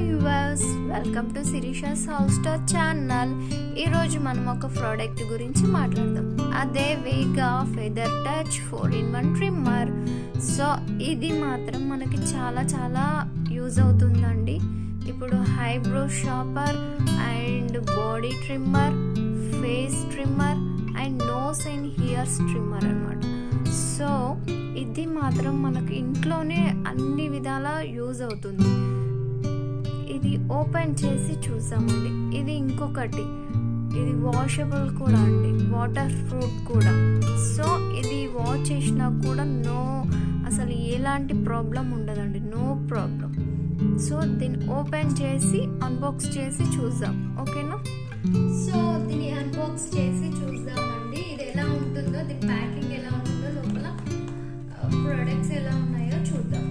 Viewers, welcome to Shirisha's house star channel. ఈరోజు మనం ఒక ప్రోడక్ట్ గురించి మాట్లాడదాం. అదే Vega feather touch 4-in-1 trimmer. So ఇది మాత్రం మనకి చాలా యూజ్ అవుతుందండి. ఇప్పుడు eyebrow sharper and body trimmer, face trimmer and nose and ears trimmer అన్నమాట. సో ఇది మాత్రం మనకు ఇంట్లోనే అన్ని విధాల యూజ్ అవుతుంది. ఇది ఓపెన్ చేసి చూసామండి. ఇది ఇంకొకటి, ఇది వాషబుల్ కూడా అండి, వాటర్ ప్రూఫ్ కూడా. సో ఇది వాష్ చేసినా కూడా అసలు ఎలాంటి ప్రాబ్లం ఉండదండి, నో ప్రాబ్లం. సో దీన్ని ఓపెన్ చేసి అన్బాక్స్ చేసి చూద్దాం, ఓకేనా? సో దీన్ని అన్బాక్స్ చేసి చూద్దామండి. ఇది ఎలా ఉంటుందో, దీని ప్యాకింగ్ ఎలా ఉంటుందో, లోపల ప్రొడక్ట్స్ ఎలా ఉన్నాయో చూద్దాం.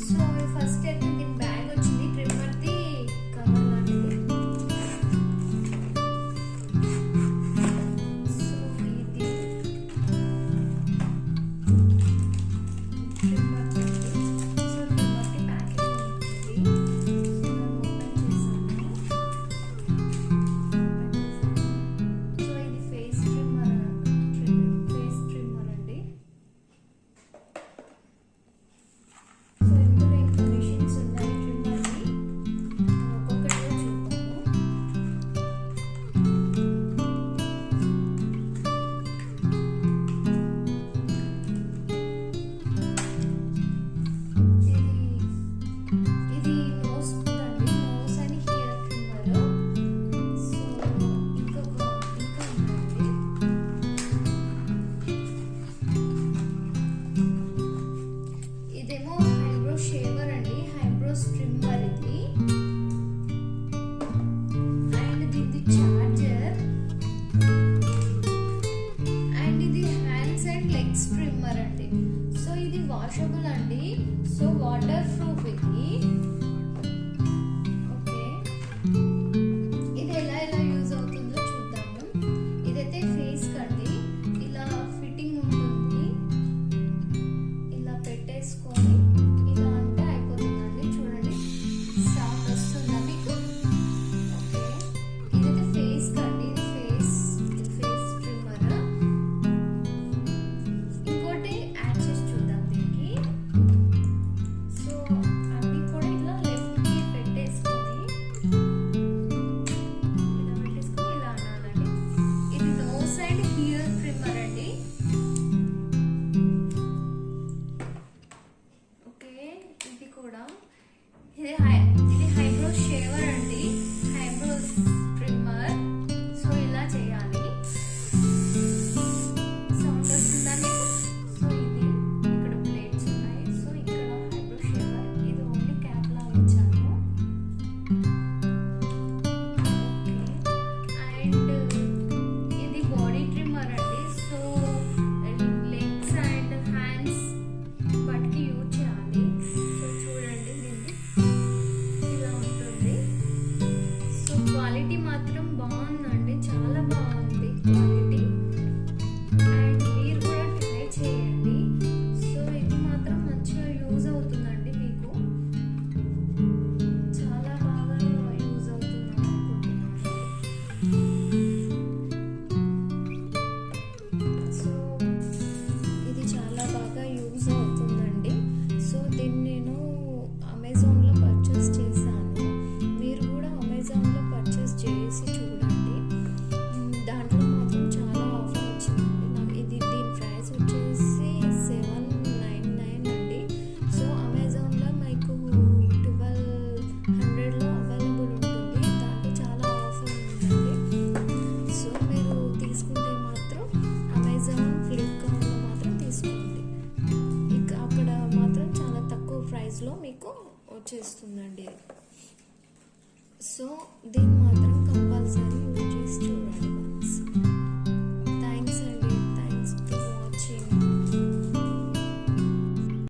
సో ఫస్ట్ అయితే దీని బ్యాగ్ వచ్చింది, ట్రిమ్మర్ది కవర్ లాంటిది. సో ఇది ట్రిమ్మర్, సో ట్రిమ్మర్కి ప్యాకేజ్ ఉంటుంది. సో ఓపెన్ చేసాను. సో ఇది ఫేస్ ట్రిమ్మర్ అండి. సో ఇందులో ఇంకా మిషన్స్ ఉన్నాయి ట్రిమ్మర్కి, ఒక్కొక్కటిగా చూద్దాము. ఇది నోస్ అండి, నోస్ అని హియర్ ట్రిమ్మర్. సో ఇంకా ఉందండి. ఇదేమో హైబ్రో షేవర్ అండి, హైబ్రోస్ ట్రిమ్మర్ ఇది. అండ్ దీని చార్జర్. అండ్ ఇది హ్యాండ్స్ అండ్ లెగ్స్ ట్రిమ్మర్ అండి. సో ఇది వాషబుల్ అండి, సో వాటర్ ప్రూఫ్ ఇది. ఓకే, ఇది ఎలా యూజ్ అవుతుందో చూద్దాము. ఇదైతే ఫేస్ కండి, ఇలా ఫిట్టింగ్ ఉంటుంది. ఇలా పెట్టేసుకొని ఇలా అంటే అయిపోతుందండి. చూడండి, సౌండ్ వస్తుందా మీకు? ఓకే, ఇదైతే ఫేస్ కండి, ఇది ఫేస్ ట్రిమ్మర్. ఇంకోటి యాడ్ చేసి చూద్దాం దీనికి. సో అవి కూడా ఇలా లెఫ్ట్కి పెట్టేసుకొని ఇలా అనాలండి. ఇది నోస్ అండ్ హియర్ ట్రిమ్మర్ అండి. ఓకే, ఇది కూడా ఇది హైబ్రో షేవర్ అండి, హైబ్రోస్ ట్రిమ్మర్. సో ఇలా చేయాలి. సౌండ్ వస్తుందా మీకు? సో ఇది ఇక్కడ ప్లేట్స్ ఉన్నాయి. సో ఇక్కడ హైబ్రో షేవర్, ఇది ఓన్లీ క్యాప్ లా ఇచ్చాను. ఓకే, అండ్ ఇది బాడీ ట్రిమ్మర్ అండి. సో లెగ్స్ అండ్ హ్యాండ్స్ వాటికి యూజ్ చేయాలి. సో చూడండి, దీన్ని ఇలా ఉంటుంది. సో క్వాలిటీ మాత్రం బాగుందండి, చాలా బాగుంది క్వాలిటీ. అండ్ మీరు కూడా ట్రై చేయండి. సో ఇది మాత్రం మంచిగా యూజ్ అవుతుందండి, మీకు చాలా బాగా యూజ్ అవుతుంది అనుకుంటున్నాను. సో ఇది చాలా బాగా యూజ్ అవుతుందండి. సో దీన్ని నేను అమెజాన్లో పర్చేస్ చేశాను. మీరు కూడా అమెజాన్లో పర్చేస్ చేసి చూడండి. దాంట్లో మాత్రం చాలా ఆఫర్ వచ్చిందండి. నాకు దీని ప్రైస్ వచ్చేసి 799 అండి. సో అమెజాన్లో మీకు 1200లో అవైలబుల్ ఉంటుంది. దాంట్లో చాలా ఆఫర్ ఉందండి. సో మీరు తీసుకుంటే మాత్రం అమెజాన్, ఫ్లిప్కార్ట్లో మాత్రం తీసుకోండి. ఇక అక్కడ మాత్రం చాలా తక్కువ ప్రైస్లో మీకు వచ్చేస్తుందండి. సో దీన్ని మాత్రం కంపల్సరీ యూజ్ చేసి చూడండి.